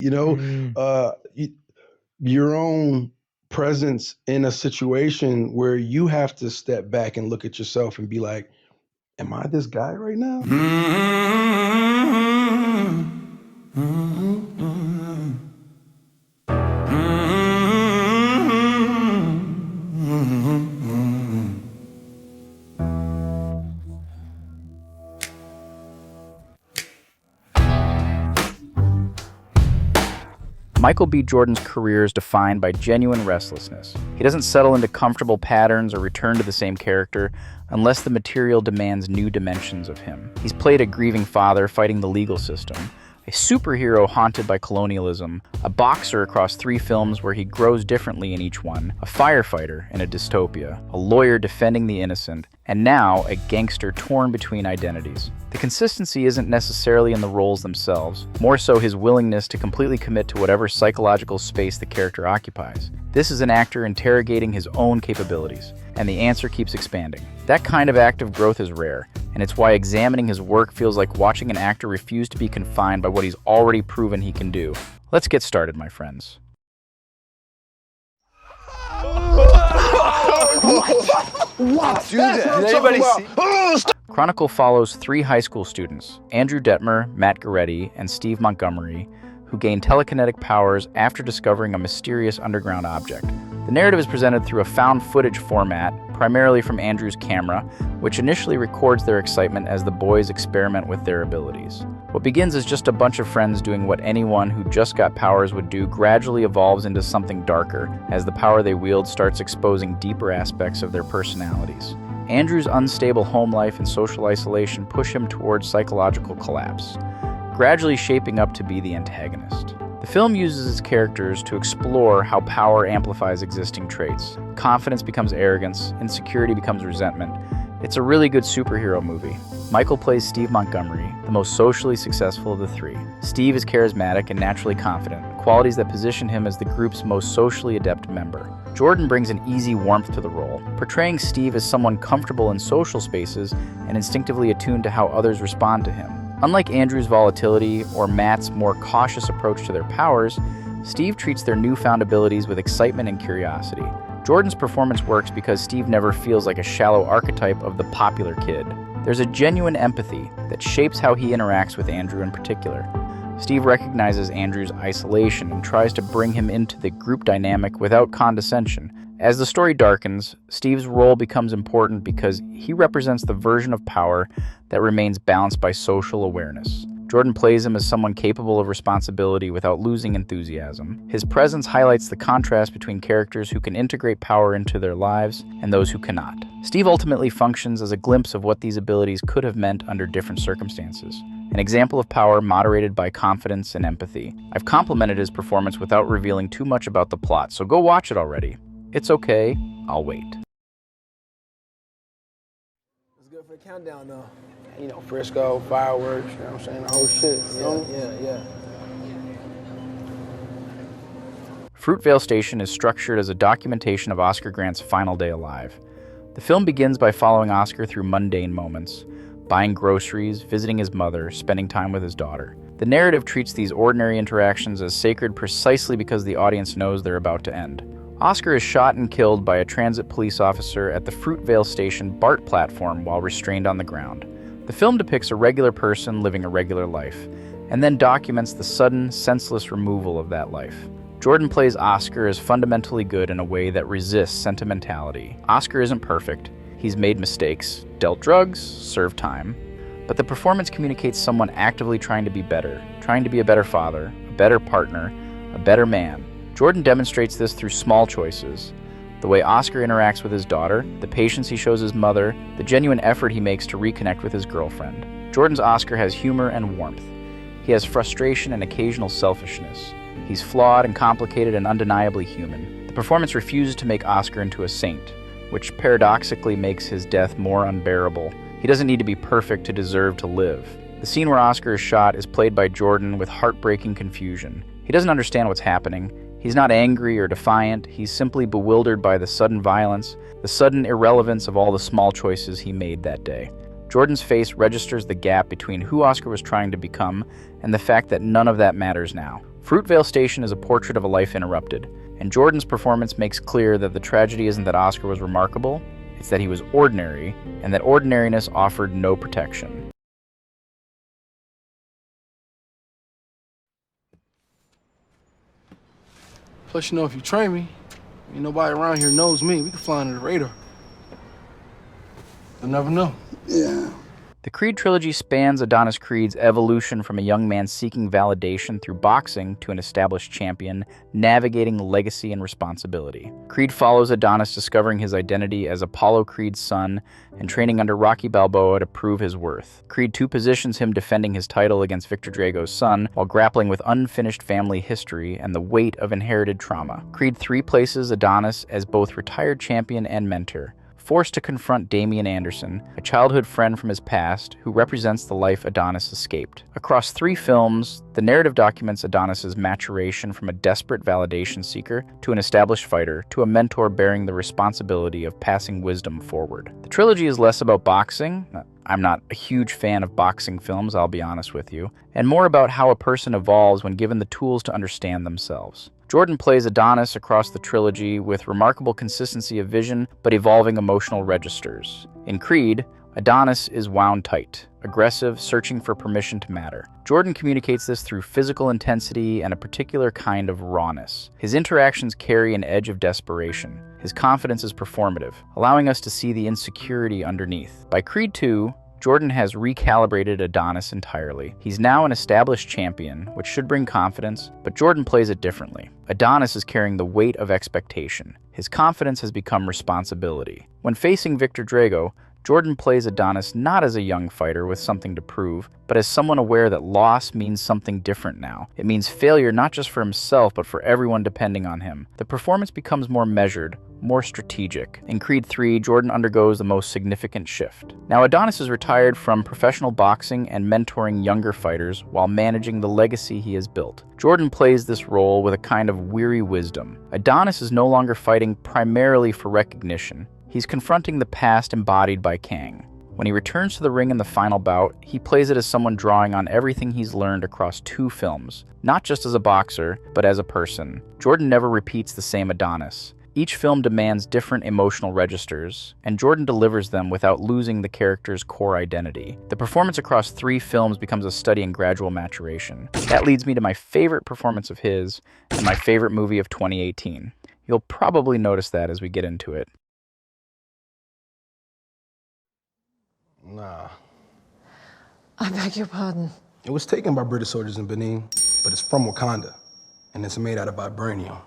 You know, Mm. your own presence in a situation where you have to step back and look at yourself and be like, am I this guy right now? Michael B. Jordan's career is defined by genuine restlessness. He doesn't settle into comfortable patterns or return to the same character unless the material demands new dimensions of him. He's played a grieving father fighting the legal system, a superhero haunted by colonialism, a boxer across 3 films where he grows differently in each one, a firefighter in a dystopia, a lawyer defending the innocent, and now a gangster torn between identities. The consistency isn't necessarily in the roles themselves, more so his willingness to completely commit to whatever psychological space the character occupies. This is an actor interrogating his own capabilities, and the answer keeps expanding. That kind of active growth is rare, and it's why examining his work feels like watching an actor refuse to be confined by what he's already proven he can do. Let's get started, my friends. What? Did anybody see? Chronicle follows 3 high school students, Andrew Detmer, Matt Goretti, and Steve Montgomery, who gain telekinetic powers after discovering a mysterious underground object. The narrative is presented through a found footage format, primarily from Andrew's camera, which initially records their excitement as the boys experiment with their abilities. What begins as just a bunch of friends doing what anyone who just got powers would do gradually evolves into something darker as the power they wield starts exposing deeper aspects of their personalities. Andrew's unstable home life and social isolation push him towards psychological collapse, gradually shaping up to be the antagonist. The film uses its characters to explore how power amplifies existing traits. Confidence becomes arrogance, insecurity becomes resentment. It's a really good superhero movie. Michael plays Steve Montgomery, the most socially successful of the 3. Steve is charismatic and naturally confident, qualities that position him as the group's most socially adept member. Jordan brings an easy warmth to the role, portraying Steve as someone comfortable in social spaces and instinctively attuned to how others respond to him. Unlike Andrew's volatility or Matt's more cautious approach to their powers, Steve treats their newfound abilities with excitement and curiosity. Jordan's performance works because Steve never feels like a shallow archetype of the popular kid. There's a genuine empathy that shapes how he interacts with Andrew in particular. Steve recognizes Andrew's isolation and tries to bring him into the group dynamic without condescension. As the story darkens, Steve's role becomes important because he represents the version of power that remains balanced by social awareness. Jordan plays him as someone capable of responsibility without losing enthusiasm. His presence highlights the contrast between characters who can integrate power into their lives and those who cannot. Steve ultimately functions as a glimpse of what these abilities could have meant under different circumstances. An example of power moderated by confidence and empathy. I've complimented his performance without revealing too much about the plot, so go watch it already. It's okay, I'll wait. It's good for the countdown, though. You know, Frisco, fireworks, you know what I'm saying? The whole shit, you know? Yeah. Fruitvale Station is structured as a documentation of Oscar Grant's final day alive. The film begins by following Oscar through mundane moments, buying groceries, visiting his mother, spending time with his daughter. The narrative treats these ordinary interactions as sacred precisely because the audience knows they're about to end. Oscar is shot and killed by a transit police officer at the Fruitvale Station BART platform while restrained on the ground. The film depicts a regular person living a regular life, and then documents the sudden, senseless removal of that life. Jordan plays Oscar as fundamentally good in a way that resists sentimentality. Oscar isn't perfect. He's made mistakes, dealt drugs, served time. But the performance communicates someone actively trying to be better, trying to be a better father, a better partner, a better man. Jordan demonstrates this through small choices. The way Oscar interacts with his daughter, the patience he shows his mother, the genuine effort he makes to reconnect with his girlfriend. Jordan's Oscar has humor and warmth. He has frustration and occasional selfishness. He's flawed and complicated and undeniably human. The performance refuses to make Oscar into a saint, which paradoxically makes his death more unbearable. He doesn't need to be perfect to deserve to live. The scene where Oscar is shot is played by Jordan with heartbreaking confusion. He doesn't understand what's happening. He's not angry or defiant. He's simply bewildered by the sudden violence, the sudden irrelevance of all the small choices he made that day. Jordan's face registers the gap between who Oscar was trying to become and the fact that none of that matters now. Fruitvale Station is a portrait of a life interrupted, and Jordan's performance makes clear that the tragedy isn't that Oscar was remarkable, it's that he was ordinary, and that ordinariness offered no protection. Plus, if you train me, ain't nobody around here knows me. We can fly under the radar. You'll never know. Yeah. The Creed trilogy spans Adonis Creed's evolution from a young man seeking validation through boxing to an established champion, navigating legacy and responsibility. Creed follows Adonis discovering his identity as Apollo Creed's son and training under Rocky Balboa to prove his worth. Creed 2 positions him defending his title against Victor Drago's son while grappling with unfinished family history and the weight of inherited trauma. Creed 3 places Adonis as both retired champion and mentor, forced to confront Damian Anderson, a childhood friend from his past who represents the life Adonis escaped. Across 3 films, the narrative documents Adonis's maturation from a desperate validation seeker to an established fighter to a mentor bearing the responsibility of passing wisdom forward. The trilogy is less about boxing. I'm not a huge fan of boxing films, I'll be honest with you, and more about how a person evolves when given the tools to understand themselves. Jordan plays Adonis across the trilogy with remarkable consistency of vision but evolving emotional registers. In Creed, Adonis is wound tight, aggressive, searching for permission to matter. Jordan communicates this through physical intensity and a particular kind of rawness. His interactions carry an edge of desperation. His confidence is performative, allowing us to see the insecurity underneath. By Creed 2, Jordan has recalibrated Adonis entirely. He's now an established champion, which should bring confidence, but Jordan plays it differently. Adonis is carrying the weight of expectation. His confidence has become responsibility. When facing Victor Drago, Jordan plays Adonis not as a young fighter with something to prove, but as someone aware that loss means something different now. It means failure not just for himself, but for everyone depending on him. The performance becomes more measured, more strategic. In Creed 3, Jordan undergoes the most significant shift. Now, Adonis is retired from professional boxing and mentoring younger fighters while managing the legacy he has built. Jordan plays this role with a kind of weary wisdom. Adonis is no longer fighting primarily for recognition. He's confronting the past embodied by Kang. When he returns to the ring in the final bout, he plays it as someone drawing on everything he's learned across 2 films, not just as a boxer, but as a person. Jordan never repeats the same Adonis. Each film demands different emotional registers, and Jordan delivers them without losing the character's core identity. The performance across 3 films becomes a study in gradual maturation. That leads me to my favorite performance of his, and my favorite movie of 2018. You'll probably notice that as we get into it. Nah. I beg your pardon. It was taken by British soldiers in Benin, but it's from Wakanda, and it's made out of vibranium.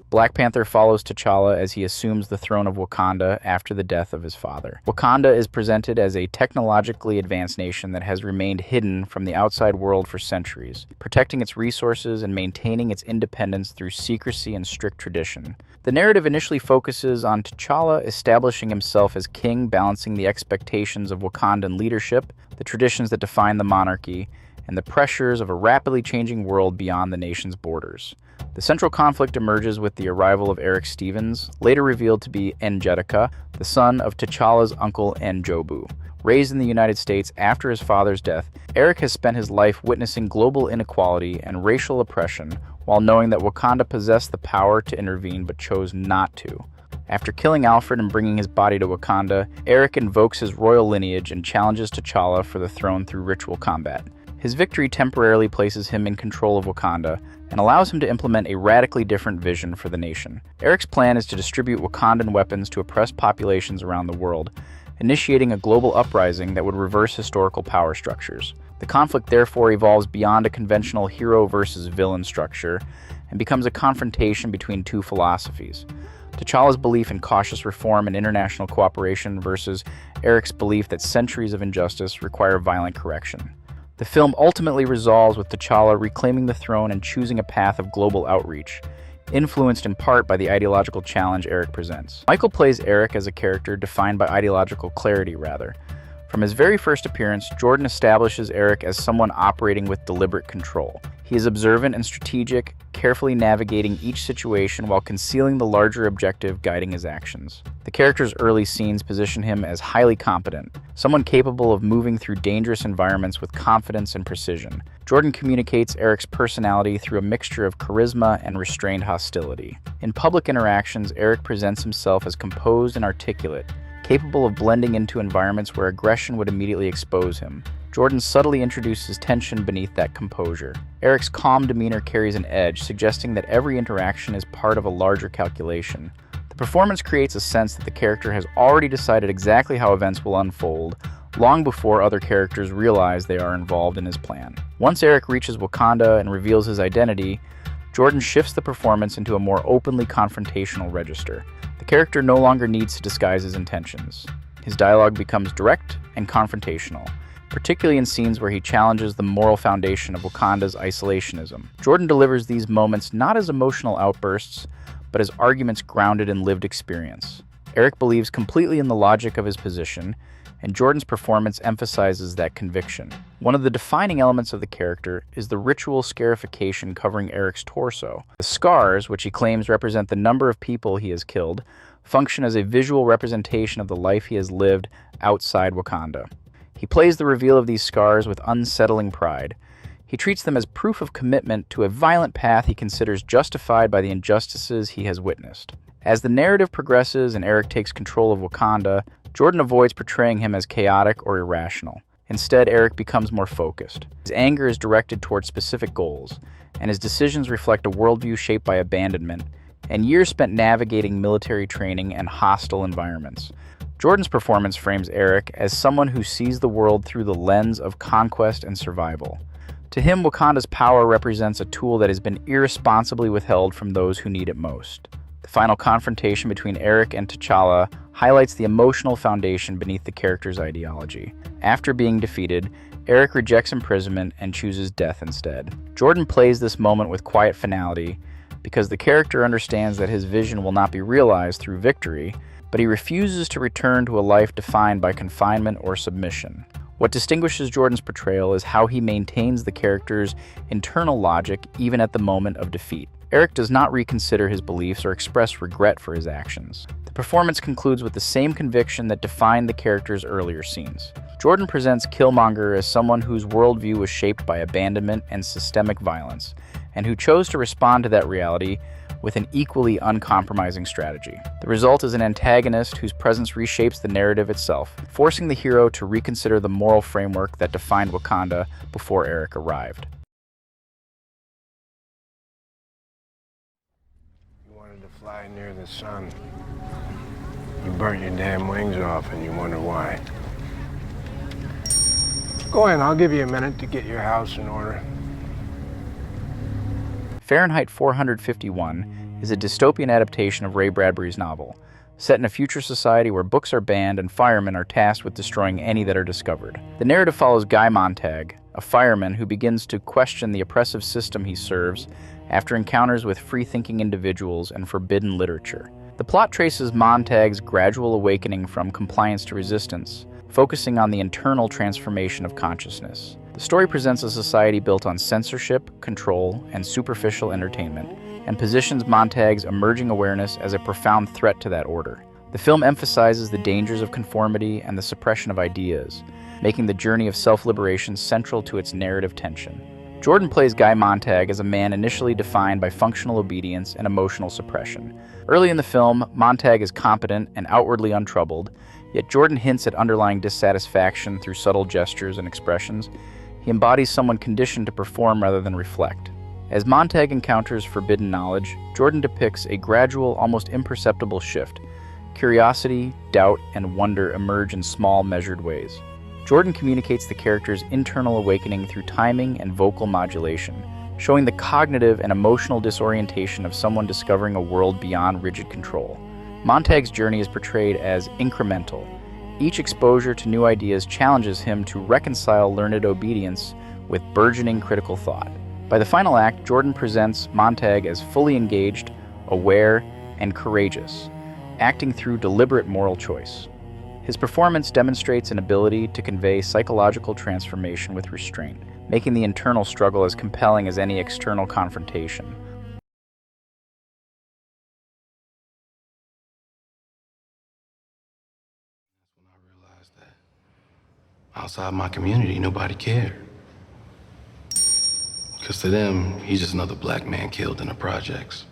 Black Panther follows T'Challa as he assumes the throne of Wakanda after the death of his father. Wakanda is presented as a technologically advanced nation that has remained hidden from the outside world for centuries, protecting its resources and maintaining its independence through secrecy and strict tradition. The narrative initially focuses on T'Challa establishing himself as king, balancing the expectations of Wakandan leadership, the traditions that define the monarchy, and the pressures of a rapidly changing world beyond the nation's borders. The central conflict emerges with the arrival of Eric Stevens, later revealed to be N'Jedika, the son of T'Challa's uncle N'Jobu. Raised in the United States after his father's death, Eric has spent his life witnessing global inequality and racial oppression while knowing that Wakanda possessed the power to intervene but chose not to. After killing Alfred and bringing his body to Wakanda, Eric invokes his royal lineage and challenges T'Challa for the throne through ritual combat. His victory temporarily places him in control of Wakanda and allows him to implement a radically different vision for the nation. Eric's plan is to distribute Wakandan weapons to oppressed populations around the world, initiating a global uprising that would reverse historical power structures. The conflict therefore evolves beyond a conventional hero versus villain structure and becomes a confrontation between 2 philosophies. T'Challa's belief in cautious reform and international cooperation versus Eric's belief that centuries of injustice require violent correction. The film ultimately resolves with T'Challa reclaiming the throne and choosing a path of global outreach, influenced in part by the ideological challenge Eric presents. Michael plays Eric as a character defined by ideological clarity, rather. From his very first appearance, Jordan establishes Eric as someone operating with deliberate control. He is observant and strategic, carefully navigating each situation while concealing the larger objective guiding his actions. The character's early scenes position him as highly competent, someone capable of moving through dangerous environments with confidence and precision. Jordan communicates Eric's personality through a mixture of charisma and restrained hostility. In public interactions, Eric presents himself as composed and articulate, capable of blending into environments where aggression would immediately expose him. Jordan subtly introduces tension beneath that composure. Eric's calm demeanor carries an edge, suggesting that every interaction is part of a larger calculation. The performance creates a sense that the character has already decided exactly how events will unfold, long before other characters realize they are involved in his plan. Once Eric reaches Wakanda and reveals his identity, Jordan shifts the performance into a more openly confrontational register. The character no longer needs to disguise his intentions. His dialogue becomes direct and confrontational, particularly in scenes where he challenges the moral foundation of Wakanda's isolationism. Jordan delivers these moments not as emotional outbursts, but as arguments grounded in lived experience. Eric believes completely in the logic of his position, and Jordan's performance emphasizes that conviction. One of the defining elements of the character is the ritual scarification covering Eric's torso. The scars, which he claims represent the number of people he has killed, function as a visual representation of the life he has lived outside Wakanda. He plays the reveal of these scars with unsettling pride. He treats them as proof of commitment to a violent path he considers justified by the injustices he has witnessed. As the narrative progresses and Eric takes control of Wakanda, Jordan avoids portraying him as chaotic or irrational. Instead, Eric becomes more focused. His anger is directed toward specific goals, and his decisions reflect a worldview shaped by abandonment and years spent navigating military training and hostile environments. Jordan's performance frames Eric as someone who sees the world through the lens of conquest and survival. To him, Wakanda's power represents a tool that has been irresponsibly withheld from those who need it most. The final confrontation between Eric and T'Challa highlights the emotional foundation beneath the character's ideology. After being defeated, Eric rejects imprisonment and chooses death instead. Jordan plays this moment with quiet finality because the character understands that his vision will not be realized through victory, but he refuses to return to a life defined by confinement or submission. What distinguishes Jordan's portrayal is how he maintains the character's internal logic even at the moment of defeat. Eric does not reconsider his beliefs or express regret for his actions. The performance concludes with the same conviction that defined the character's earlier scenes. Jordan presents Killmonger as someone whose worldview was shaped by abandonment and systemic violence, and who chose to respond to that reality with an equally uncompromising strategy. The result is an antagonist whose presence reshapes the narrative itself, forcing the hero to reconsider the moral framework that defined Wakanda before Eric arrived. You wanted to fly near the sun. You burnt your damn wings off and you wonder why. Go in, I'll give you a minute to get your house in order. Fahrenheit 451 is a dystopian adaptation of Ray Bradbury's novel, set in a future society where books are banned and firemen are tasked with destroying any that are discovered. The narrative follows Guy Montag, a fireman who begins to question the oppressive system he serves after encounters with free-thinking individuals and forbidden literature. The plot traces Montag's gradual awakening from compliance to resistance, focusing on the internal transformation of consciousness. The story presents a society built on censorship, control, and superficial entertainment, and positions Montag's emerging awareness as a profound threat to that order. The film emphasizes the dangers of conformity and the suppression of ideas, making the journey of self-liberation central to its narrative tension. Jordan plays Guy Montag as a man initially defined by functional obedience and emotional suppression. Early in the film, Montag is competent and outwardly untroubled, yet Jordan hints at underlying dissatisfaction through subtle gestures and expressions. He embodies someone conditioned to perform rather than reflect. As Montag encounters forbidden knowledge, Jordan depicts a gradual, almost imperceptible shift. Curiosity, doubt, and wonder emerge in small, measured ways. Jordan communicates the character's internal awakening through timing and vocal modulation, showing the cognitive and emotional disorientation of someone discovering a world beyond rigid control. Montag's journey is portrayed as incremental. Each exposure to new ideas challenges him to reconcile learned obedience with burgeoning critical thought. By the final act, Jordan presents Montag as fully engaged, aware, and courageous, acting through deliberate moral choice. His performance demonstrates an ability to convey psychological transformation with restraint, making the internal struggle as compelling as any external confrontation. When I realized that outside my community, nobody cared. Because to them, he's just another black man killed in the projects.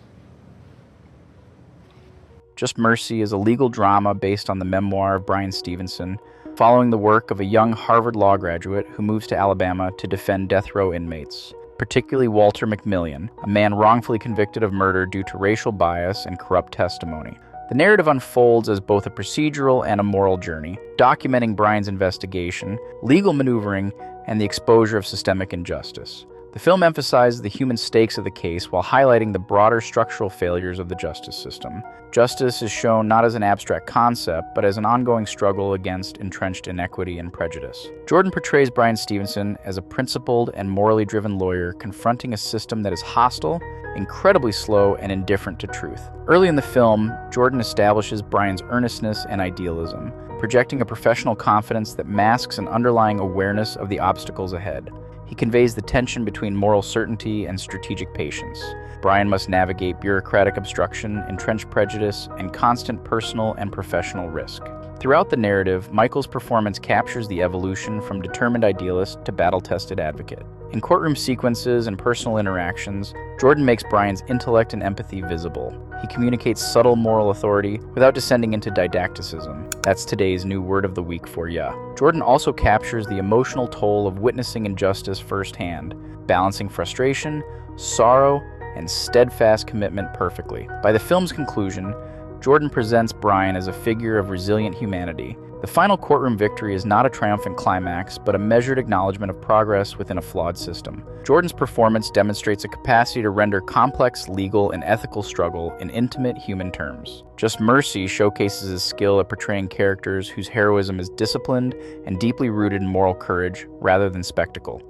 Just Mercy is a legal drama based on the memoir of Bryan Stevenson, following the work of a young Harvard law graduate who moves to Alabama to defend death row inmates, particularly Walter McMillian, a man wrongfully convicted of murder due to racial bias and corrupt testimony. The narrative unfolds as both a procedural and a moral journey, documenting Bryan's investigation, legal maneuvering, and the exposure of systemic injustice. The film emphasizes the human stakes of the case while highlighting the broader structural failures of the justice system. Justice is shown not as an abstract concept, but as an ongoing struggle against entrenched inequity and prejudice. Jordan portrays Bryan Stevenson as a principled and morally driven lawyer confronting a system that is hostile, incredibly slow, and indifferent to truth. Early in the film, Jordan establishes Bryan's earnestness and idealism, projecting a professional confidence that masks an underlying awareness of the obstacles ahead. He conveys the tension between moral certainty and strategic patience. Bryan must navigate bureaucratic obstruction, entrenched prejudice, and constant personal and professional risk. Throughout the narrative, Michael's performance captures the evolution from determined idealist to battle-tested advocate. In courtroom sequences and personal interactions, Jordan makes Bryan's intellect and empathy visible. He communicates subtle moral authority without descending into didacticism. That's today's new word of the week for ya. Jordan also captures the emotional toll of witnessing injustice firsthand, balancing frustration, sorrow, and steadfast commitment perfectly. By the film's conclusion, Jordan presents Bryan as a figure of resilient humanity. The final courtroom victory is not a triumphant climax, but a measured acknowledgement of progress within a flawed system. Jordan's performance demonstrates a capacity to render complex legal and ethical struggle in intimate human terms. Just Mercy showcases his skill at portraying characters whose heroism is disciplined and deeply rooted in moral courage rather than spectacle.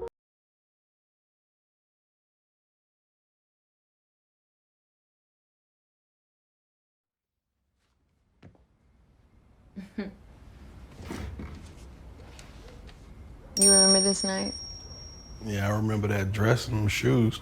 You remember this night? Yeah, I remember that dress and them shoes.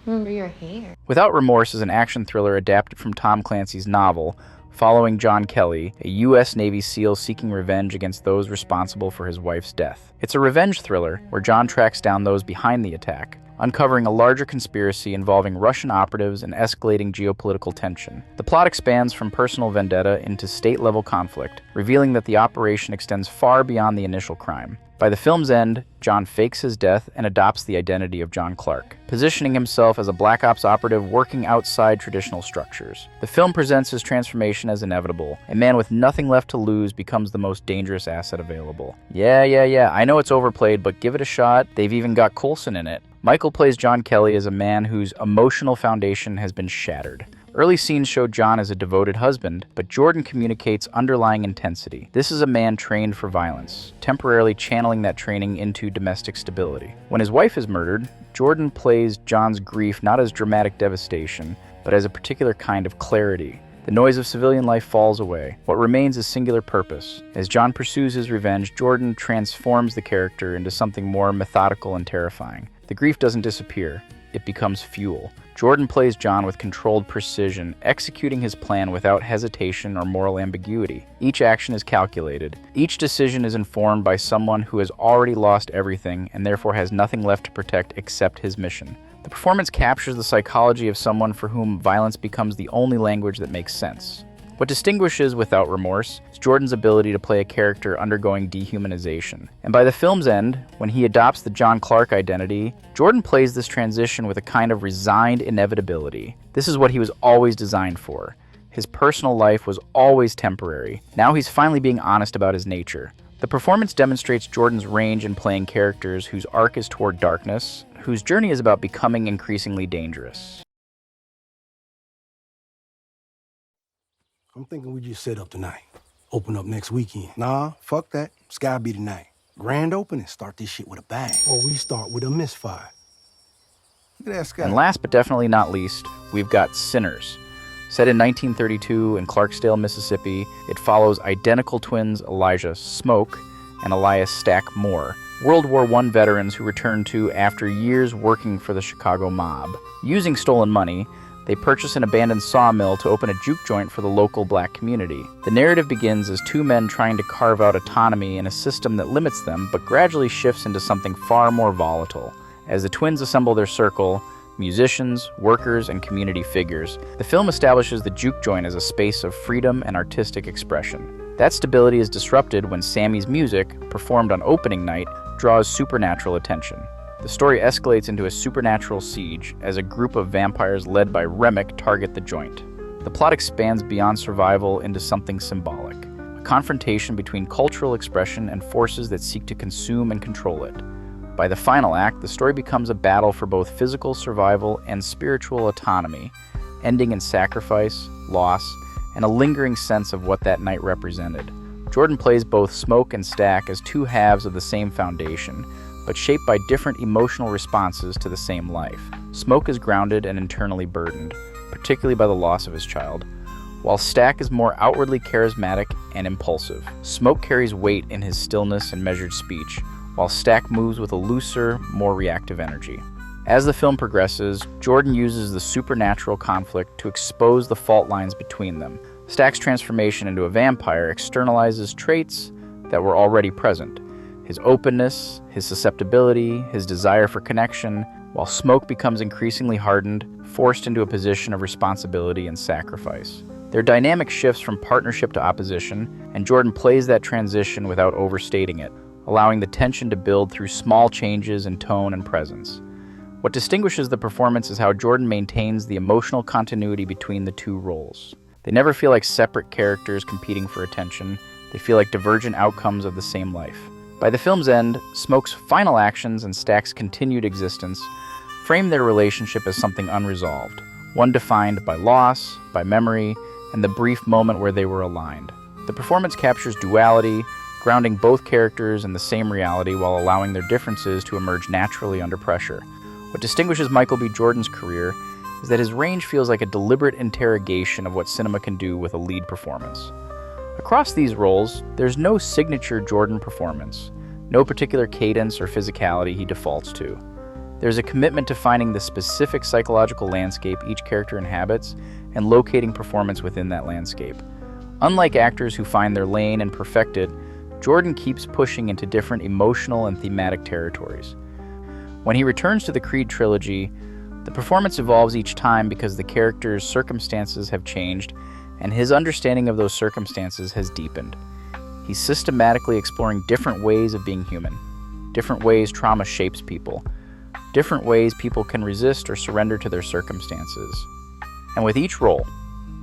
Remember your hair? Without Remorse is an action thriller adapted from Tom Clancy's novel, following John Kelly, a U.S. Navy SEAL seeking revenge against those responsible for his wife's death. It's a revenge thriller where John tracks down those behind the attack, uncovering a larger conspiracy involving Russian operatives and escalating geopolitical tension. The plot expands from personal vendetta into state-level conflict, revealing that the operation extends far beyond the initial crime. By the film's end, John fakes his death and adopts the identity of John Clark, positioning himself as a Black Ops operative working outside traditional structures. The film presents his transformation as inevitable. A man with nothing left to lose becomes the most dangerous asset available. Yeah, I know it's overplayed, but give it a shot. They've even got Coulson in it. Michael plays John Kelly as a man whose emotional foundation has been shattered. Early scenes show John as a devoted husband, but Jordan communicates underlying intensity. This is a man trained for violence, temporarily channeling that training into domestic stability. When his wife is murdered, Jordan plays John's grief not as dramatic devastation, but as a particular kind of clarity. The noise of civilian life falls away. What remains is singular purpose. As John pursues his revenge, Jordan transforms the character into something more methodical and terrifying. The grief doesn't disappear. It becomes fuel. Jordan plays John with controlled precision, executing his plan without hesitation or moral ambiguity. Each action is calculated. Each decision is informed by someone who has already lost everything and therefore has nothing left to protect except his mission. The performance captures the psychology of someone for whom violence becomes the only language that makes sense. What distinguishes Without Remorse is Jordan's ability to play a character undergoing dehumanization. And by the film's end, when he adopts the John Clark identity, Jordan plays this transition with a kind of resigned inevitability. This is what he was always designed for. His personal life was always temporary. Now he's finally being honest about his nature. The performance demonstrates Jordan's range in playing characters whose arc is toward darkness, whose journey is about becoming increasingly dangerous. I'm thinking we just set up tonight. Open up next weekend. Nah, fuck that. It's gotta be tonight. Grand opening, start this shit with a bang. Or we start with a misfire. Look at that sky. And last but definitely not least, we've got Sinners. Set in 1932 in Clarksdale, Mississippi, it follows identical twins Elijah Smoke and Elias Stack Moore, World War I veterans who return to after years working for the Chicago mob. Using stolen money, they purchase an abandoned sawmill to open a juke joint for the local black community. The narrative begins as two men trying to carve out autonomy in a system that limits them, but gradually shifts into something far more volatile. As the twins assemble their circle, musicians, workers, and community figures, the film establishes the juke joint as a space of freedom and artistic expression. That stability is disrupted when Sammy's music, performed on opening night, draws supernatural attention. The story escalates into a supernatural siege as a group of vampires led by Remick target the joint. The plot expands beyond survival into something symbolic, a confrontation between cultural expression and forces that seek to consume and control it. By the final act, the story becomes a battle for both physical survival and spiritual autonomy, ending in sacrifice, loss, and a lingering sense of what that night represented. Jordan plays both Smoke and Stack as two halves of the same foundation, but shaped by different emotional responses to the same life. Smoke is grounded and internally burdened, particularly by the loss of his child, while Stack is more outwardly charismatic and impulsive. Smoke carries weight in his stillness and measured speech, while Stack moves with a looser, more reactive energy. As the film progresses, Jordan uses the supernatural conflict to expose the fault lines between them. Stack's transformation into a vampire externalizes traits that were already present: his openness, his susceptibility, his desire for connection, while Smoke becomes increasingly hardened, forced into a position of responsibility and sacrifice. Their dynamic shifts from partnership to opposition, and Jordan plays that transition without overstating it, allowing the tension to build through small changes in tone and presence. What distinguishes the performance is how Jordan maintains the emotional continuity between the two roles. They never feel like separate characters competing for attention. They feel like divergent outcomes of the same life. By the film's end, Smoke's final actions and Stack's continued existence frame their relationship as something unresolved, one defined by loss, by memory, and the brief moment where they were aligned. The performance captures duality, grounding both characters in the same reality while allowing their differences to emerge naturally under pressure. What distinguishes Michael B. Jordan's career is that his range feels like a deliberate interrogation of what cinema can do with a lead performance. Across these roles, there's no signature Jordan performance, no particular cadence or physicality he defaults to. There's a commitment to finding the specific psychological landscape each character inhabits and locating performance within that landscape. Unlike actors who find their lane and perfect it, Jordan keeps pushing into different emotional and thematic territories. When he returns to the Creed trilogy, the performance evolves each time because the character's circumstances have changed and his understanding of those circumstances has deepened. He's systematically exploring different ways of being human, different ways trauma shapes people, different ways people can resist or surrender to their circumstances. And with each role,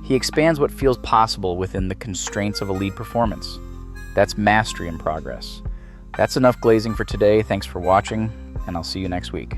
he expands what feels possible within the constraints of a lead performance. That's mastery in progress. That's enough glazing for today. Thanks for watching, and I'll see you next week.